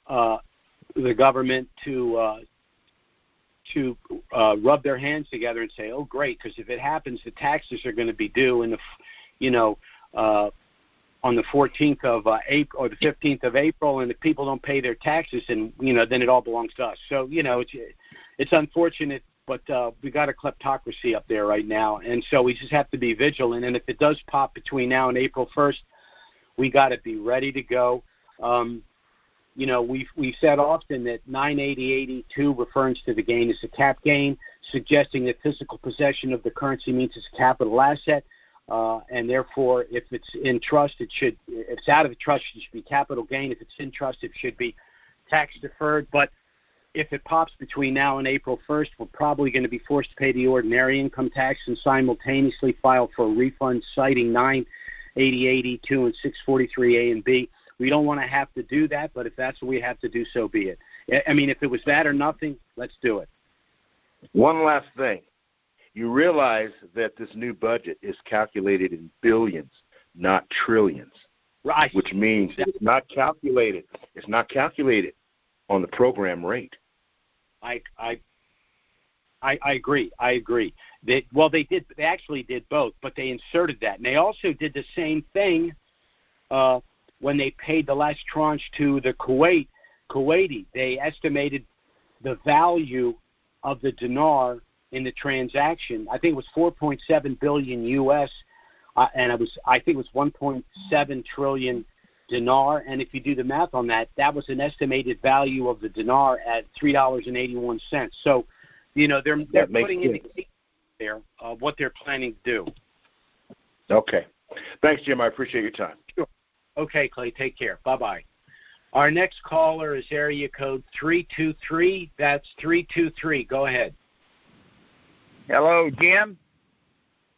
the government to rub their hands together and say, "Oh, great!" Because if it happens, the taxes are going to be due in on the 14th of April or the 15th of April, and if people don't pay their taxes, and then it all belongs to us. So it's unfortunate, but we got a kleptocracy up there right now, and so we just have to be vigilant. And if it does pop between now and April 1st, we got to be ready to go. We've said often that 980.82 refers to the gain as a cap gain, suggesting that physical possession of the currency means it's a capital asset, and therefore, if it's in trust, if it's out of the trust, it should be capital gain. If it's in trust, it should be tax deferred. But if it pops between now and April 1st, we're probably going to be forced to pay the ordinary income tax and simultaneously file for a refund citing 980.82 and 643A and B. We don't want to have to do that, but if that's what we have to do, so be it. I mean, if it was that or nothing, let's do it. One last thing. You realize that this new budget is calculated in billions, not trillions. Right. Which means it's not calculated. It's not calculated on the program rate. I agree. They actually did both, but they inserted that. And they also did the same thing when they paid the last tranche to the Kuwaiti. They estimated the value of the dinar in the transaction. I think it was $4.7 billion U.S., and I think it was 1.7 trillion dinar. And if you do the math on that, that was an estimated value of the dinar at $3.81. So, they're putting in there what they're planning to do. Okay. Thanks, Jim. I appreciate your time. Sure. Okay, Clay. Take care. Bye-bye. Our next caller is area code 323. That's 323. Go ahead. Hello, Jim?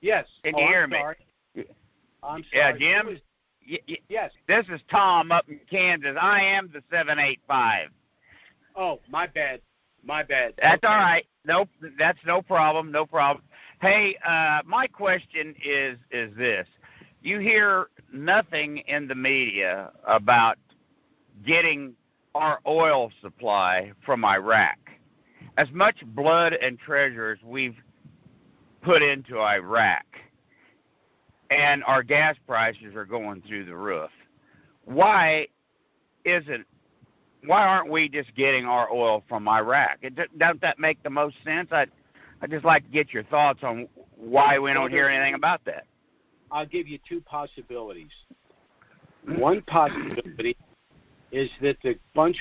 Yes. Can you hear me? I'm sorry. Yeah, Jim? Yes. This is Tom up in Kansas. I am the 785. Oh, my bad. That's okay. All right. Nope, that's no problem. Hey, my question is this. You hear nothing in the media about getting our oil supply from Iraq. As much blood and treasure as we've put into Iraq, and our gas prices are going through the roof. Why aren't we just getting our oil from Iraq? Doesn't that make the most sense? I'd just like to get your thoughts on why we don't hear anything about that. I'll give you two possibilities. One possibility is that the bunch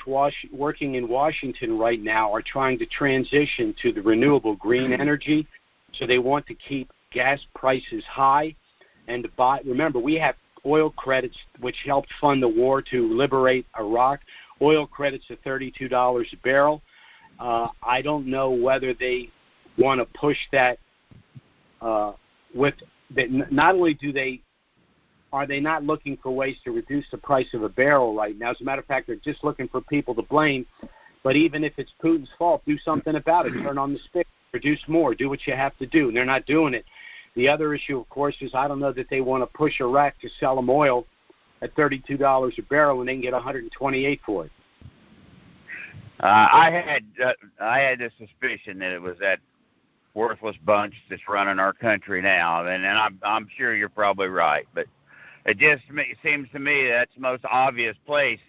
working in Washington right now are trying to transition to the renewable green energy, so they want to keep gas prices high and to buy. Remember, we have oil credits which helped fund the war to liberate Iraq. Oil credits are $32 a barrel. I don't know whether they want to push that with that. Not only are they not looking for ways to reduce the price of a barrel right now. As a matter of fact, they're just looking for people to blame. But even if it's Putin's fault, do something about it. Turn on the spigot, produce more, do what you have to do. And they're not doing it. The other issue, of course, is I don't know that they want to push Iraq to sell them oil at $32 a barrel and they can get $128 for it. I had the suspicion that it was that worthless bunch that's running our country now, and I'm sure you're probably right. But it just seems to me that's the most obvious place.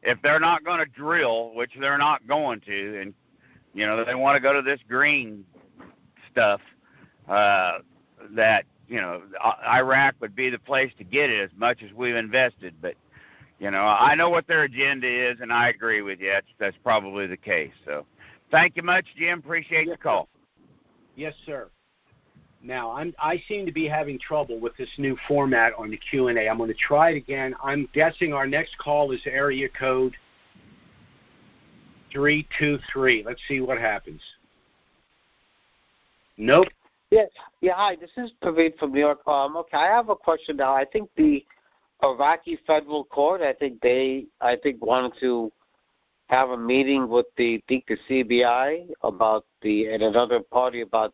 If they're not going to drill, which they're not going to, and they want to go to this green stuff, that Iraq would be the place to get it as much as we've invested. But I know what their agenda is, and I agree with you. That's probably the case. So, thank you much, Jim. Appreciate the call. Yes, sir. Now, I seem to be having trouble with this new format on the Q&A. I'm going to try it again. I'm guessing our next call is area code 323. Let's see what happens. Nope. Yes. Yeah, hi. This is Praveen from New York. Okay, I have a question now. I think the Iraqi federal court, I think wanted to have a meeting with the CBI and another party about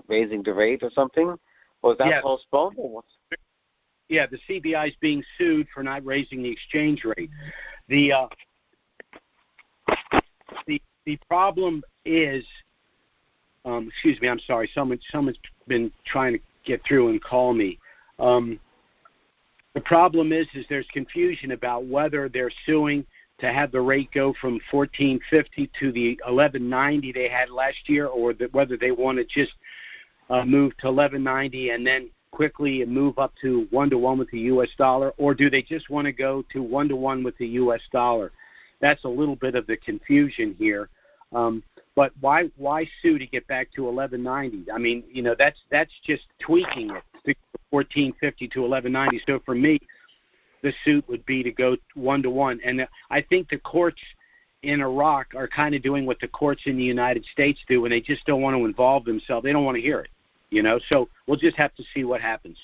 raising the rate or something. Was that postponed? Or what? Yeah, the CBI is being sued for not raising the exchange rate. The problem is, excuse me, I'm sorry. Someone's been trying to get through and call me. The problem is there's confusion about whether they're suing to have the rate go from $14.50 to the $11.90 they had last year, or whether they want to just move to $11.90 and then quickly and move up to 1-to-1 with the U.S. dollar, or do they just want to go to 1-to-1 with the U.S. dollar? That's a little bit of the confusion here. But why sue to get back to 1190? I mean, that's just tweaking it to 1450 to 1190. So for me, the suit would be to go 1-to-1. And I think the courts in Iraq are kind of doing what the courts in the United States do, and they just don't want to involve themselves. They don't want to hear it, So we'll just have to see what happens.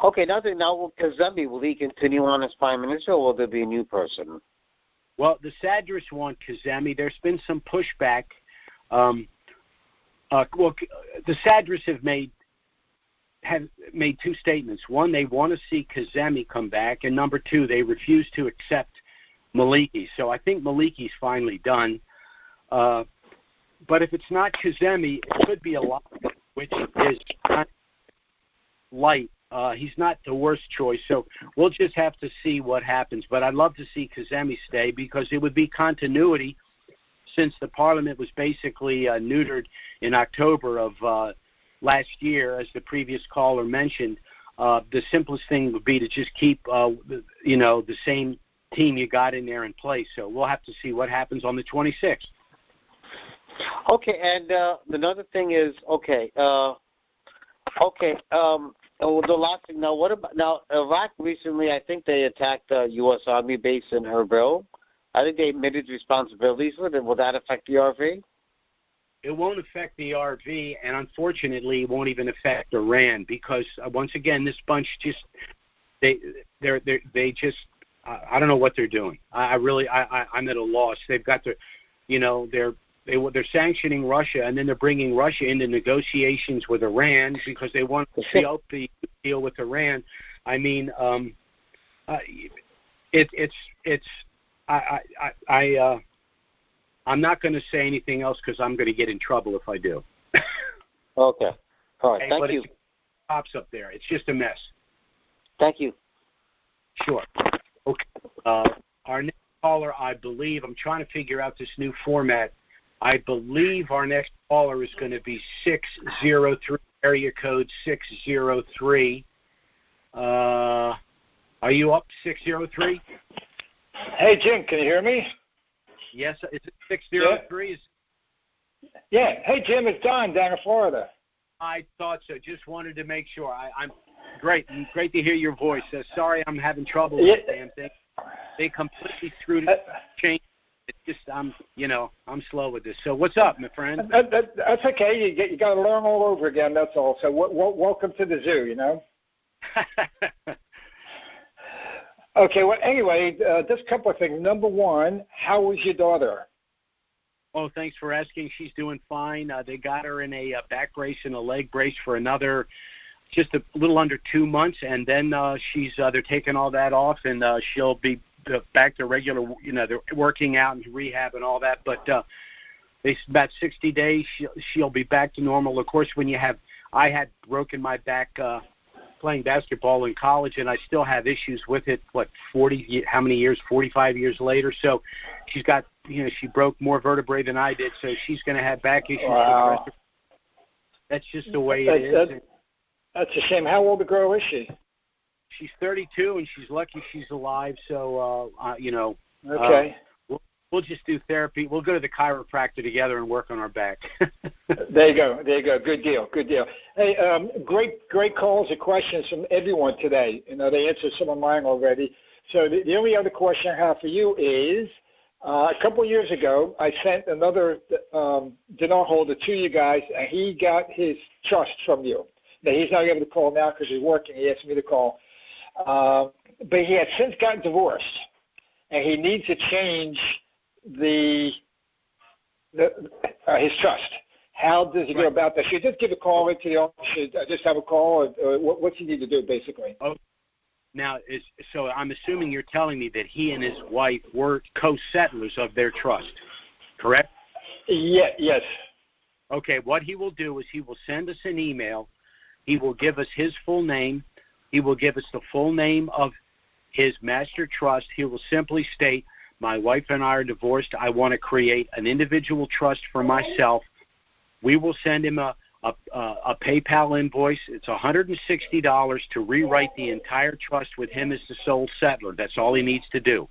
Okay, now will Kazemi, will he continue on as prime minister, or will there be a new person? Well, the Sadrists want Kazemi. There's been some pushback. The Sadrists have made two statements. One, they want to see Kazemi come back, and number two, they refuse to accept Maliki. So I think Maliki's finally done. But if it's not Kazemi, it could be a lot, which is kind of light. He's not the worst choice, so we'll just have to see what happens. But I'd love to see Kazemi stay because it would be continuity since the parliament was basically neutered in October of last year, as the previous caller mentioned. The simplest thing would be to just keep, the same team you got in there in place. So we'll have to see what happens on the 26th. Okay, and another thing is, the last thing now. What about Iraq recently? I think they attacked a U.S. Army base in Erbil. I think they admitted responsibilities for it. Will that affect the RV? It won't affect the RV, and unfortunately, it won't even affect Iran because once again, this bunch they just I don't know what they're doing. I'm at a loss. They've got they're sanctioning Russia, and then they're bringing Russia into negotiations with Iran because they want to seal the deal with Iran. I mean, I'm not going to say anything else because I'm going to get in trouble if I do. Okay. All right. Thank you. It pops up there. It's just a mess. Thank you. Sure. Okay. Our next caller, I believe, I'm trying to figure out this new format. I believe our next caller is going to be 603, area code 603. Are you up, 603? Hey, Jim, can you hear me? Yes. Is it 603? Yeah. Hey, Jim, it's Don down in Florida. I thought so. Just wanted to make sure. I'm great. Great to hear your voice. Sorry I'm having trouble with the damn thing. They completely screwed it. Changed. It's just I'm slow with this. So what's up, my friend? That's okay. You got to learn all over again. That's all. So welcome to the zoo. Okay. Well, anyway, just a couple of things. Number one, how was your daughter? Oh, thanks for asking. She's doing fine. They got her in a back brace and a leg brace for another, just a little under 2 months, and then they're taking all that off, and she'll be back to regular, they're working out and rehab and all that. But about 60 days, she'll be back to normal. Of course, I had broken my back playing basketball in college, and I still have issues with it. 45 years later. So she's got, she broke more vertebrae than I did, so she's going to have back issues. Wow. That's just the way it is. That's a shame. How old a girl is she? She's 32, and she's lucky she's alive. So, okay. We'll just do therapy. We'll go to the chiropractor together and work on our back. There you go. Good deal. Hey, great calls and questions from everyone today. They answered some of mine already. So the only other question I have for you is, a couple of years ago, I sent another dinar holder to you guys, and he got his trust from you. Now, he's not able to call now because he's working. He asked me to call. But he had since gotten divorced, and he needs to change his trust. How does he go about that? Should he just give a call into the office? Should I just have a call? Or what's he need to do, basically? Oh, now, so I'm assuming you're telling me that he and his wife were co-settlers of their trust, correct? Yeah, yes. Okay, what he will do is he will send us an email. He will give us his full name. He will give us the full name of his master trust. He will simply state, my wife and I are divorced. I want to create an individual trust for myself. We will send him a a PayPal invoice. It's $160 to rewrite the entire trust with him as the sole settlor. That's all he needs to do.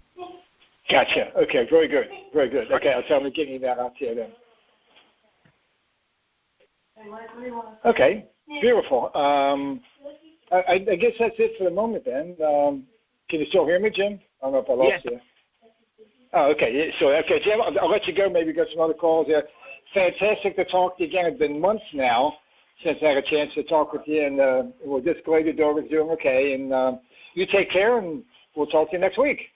Gotcha. Okay, very good. Very good. Okay, I'll tell him to give me that out to you then. Okay, beautiful. I guess that's it for the moment then. Can you still hear me, Jim? I don't know if I lost you. Oh, okay. So, okay, Jim, I'll let you go. Maybe get some other calls there. Fantastic to talk to you again. It's been months now since I had a chance to talk with you, and we're just glad your dog is doing okay. And you take care, and we'll talk to you next week.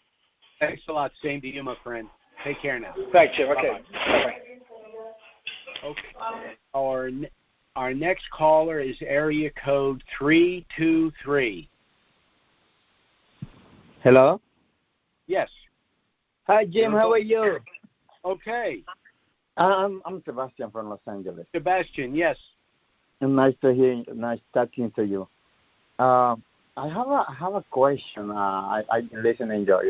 Thanks a lot. Same to you, my friend. Take care now. Thanks, Jim. Okay. Bye-bye. Okay. Our next caller is area code 323. Hello? Yes. Hi, Jim. How are you? Okay. I'm Sebastian from Los Angeles. Sebastian, yes. Nice to hear you. Nice talking to you. I have a question. I've been listening to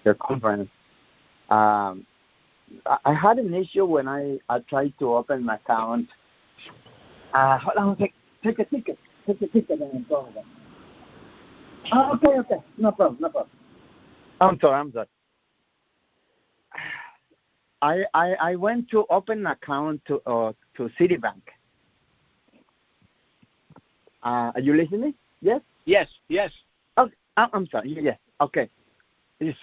your conference. I had an issue when I tried to open an account. Hold on a sec. Take a ticket and go again. Okay. No problem. I'm sorry. I went to open an account to Citibank. Are you listening? Yes? Yes. Oh, I'm sorry. Yes. Okay.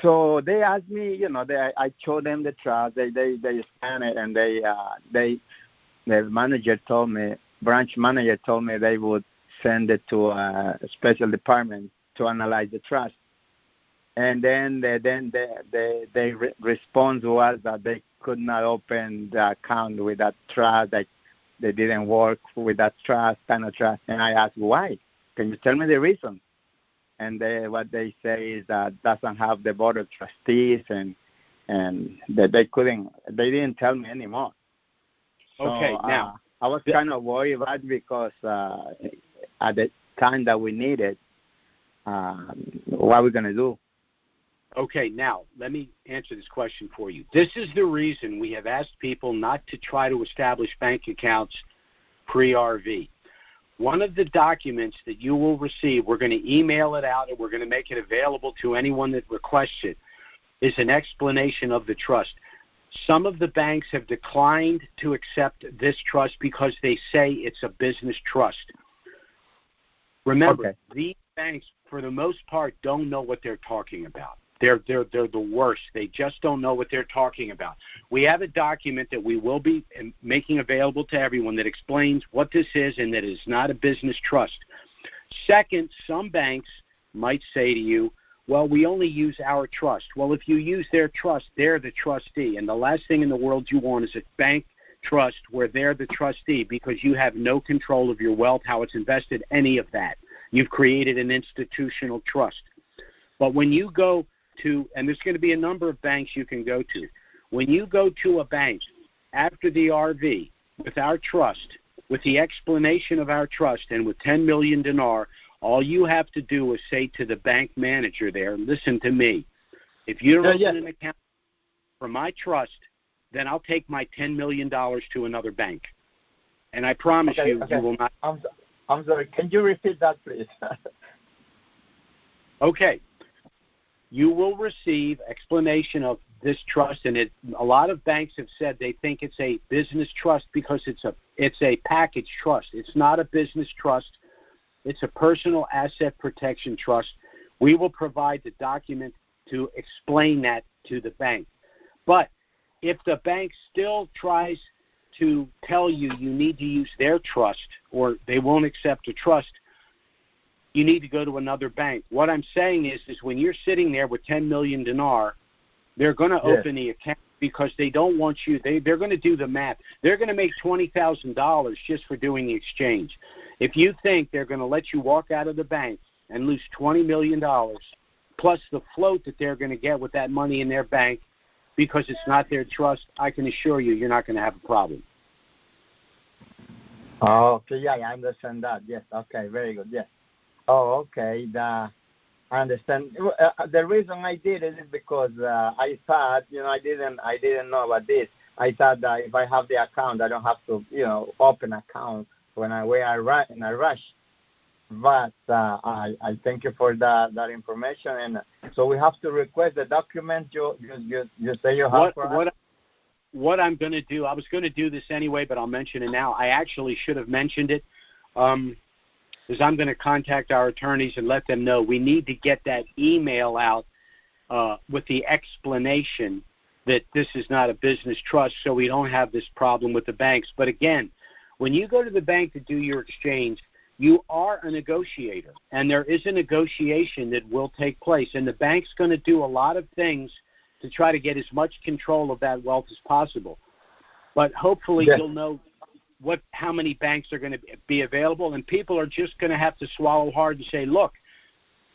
So they asked me, I showed them the trust. They scan it, and the branch manager told me they would send it to a special department to analyze the trust. And then the response was that they could not open the account with that trust. That they didn't work with that kind of trust. And I asked, why? Can you tell me the reason? And what they say is that doesn't have the board of trustees, and that they didn't tell me anymore. Okay, so, now I was kind of worried about it because at the time that we need it, what are we going to do? Okay, now let me answer this question for you. This is the reason we have asked people not to try to establish bank accounts pre-RV. One of the documents that you will receive, we're going to email it out and we're going to make it available to anyone that requests it, is an explanation of the trust. Some of the banks have declined to accept this trust because they say it's a business trust. Remember, These banks, for the most part, don't know what they're talking about. They're the worst. They just don't know what they're talking about. We have a document that we will be making available to everyone that explains what this is and that it is not a business trust. Second, some banks might say to you, well, we only use our trust. Well, if you use their trust, they're the trustee. And the last thing in the world you want is a bank trust where they're the trustee because you have no control of your wealth, how it's invested, any of that. You've created an institutional trust. But when you go to, and there's going to be a number of banks you can go to, when you go to a bank after the RV with our trust, with the explanation of our trust, and with 10 million dinar, all you have to do is say to the bank manager there, listen to me, if you don't open an account for my trust, then I'll take my $10 million to another bank. And I promise you will not. I'm sorry, can you repeat that, please? Okay. You will receive explanation of this trust, and a lot of banks have said they think it's a business trust because it's a package trust. It's not a business trust. It's a personal asset protection trust. We will provide the document to explain that to the bank. But if the bank still tries to tell you need to use their trust or they won't accept a trust, you need to go to another bank. What I'm saying is when you're sitting there with 10 million dinar, they're going to open the account because they don't want you. They're going to do the math. They're going to make $20,000 just for doing the exchange. If you think they're going to let you walk out of the bank and lose $20 million plus the float that they're going to get with that money in their bank because it's not their trust, I can assure you you're not going to have a problem. Oh, okay. Yeah, I understand that. Yes. Okay. Very good. Yes. Oh, okay. I understand. The reason I did it is because I thought, I didn't know about this. I thought that if I have the account, I don't have to, open account when I rush. But I thank you for that information. And so we have to request the document you say you have for us? What I'm going to do, I was going to do this anyway, but I'll mention it now. I actually should have mentioned it, because I'm going to contact our attorneys and let them know we need to get that email out with the explanation that this is not a business trust, so we don't have this problem with the banks. But again, when you go to the bank to do your exchange, you are a negotiator, and there is a negotiation that will take place, and the bank's going to do a lot of things to try to get as much control of that wealth as possible. But hopefully you'll know how many banks are going to be available, and people are just going to have to swallow hard and say, look,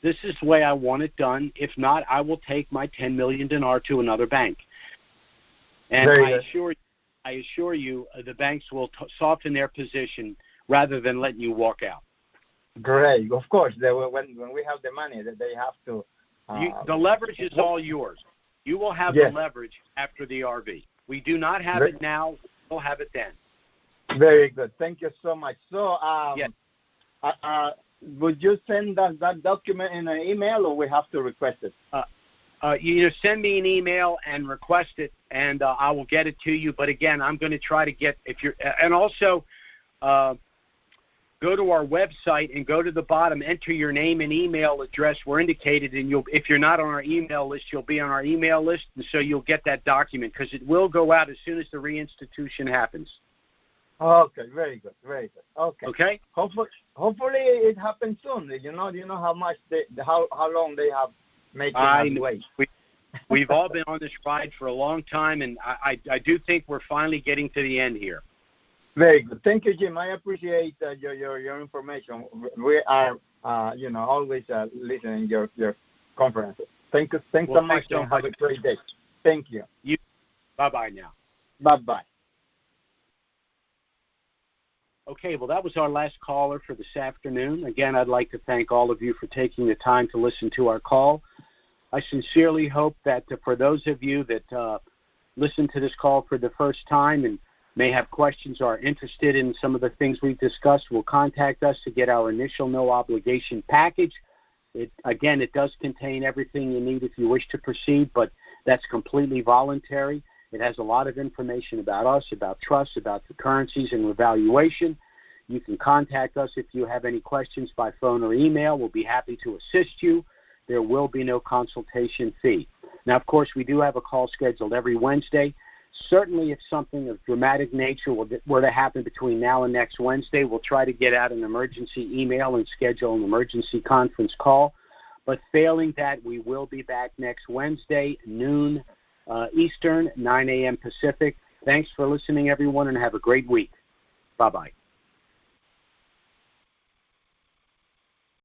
this is the way I want it done. If not, I will take my 10 million dinar to another bank. And I assure you the banks will soften their position rather than letting you walk out. Great. Of course, when we have the money, they have to. The leverage is all yours. You will have the leverage after the RV. We do not have it now. We'll have it then. Very good. Thank you so much. So, would you send us that document in an email, or we have to request it? You send me an email and request it, and I will get it to you. But again, I'm going to try to get and also go to our website and go to the bottom, enter your name and email address where indicated, and if you're not on our email list, you'll be on our email list, and so you'll get that document because it will go out as soon as the reinstitution happens. Okay, very good, very good. Okay. Hopefully it happens soon. You know how much how long they have making us wait. We've all been on this ride for a long time, and I do think we're finally getting to the end here. Very good. Thank you, Jim. I appreciate your information. We are always listening to your conferences. Thanks so much, and have a great day. Thank you. Bye-bye now. Bye-bye. Okay, well, that was our last caller for this afternoon. Again, I'd like to thank all of you for taking the time to listen to our call. I sincerely hope that for those of you that listen to this call for the first time and may have questions or are interested in some of the things we've discussed, will contact us to get our initial no-obligation package. It does contain everything you need if you wish to proceed, but that's completely voluntary. It has a lot of information about us, about trusts, about the currencies and revaluation. You can contact us if you have any questions by phone or email. We'll be happy to assist you. There will be no consultation fee. Now, of course, we do have a call scheduled every Wednesday. Certainly, if something of dramatic nature were to happen between now and next Wednesday, we'll try to get out an emergency email and schedule an emergency conference call. But failing that, we will be back next Wednesday, noon Eastern, 9 a.m. Pacific. Thanks for listening, everyone, and have a great week. Bye-bye.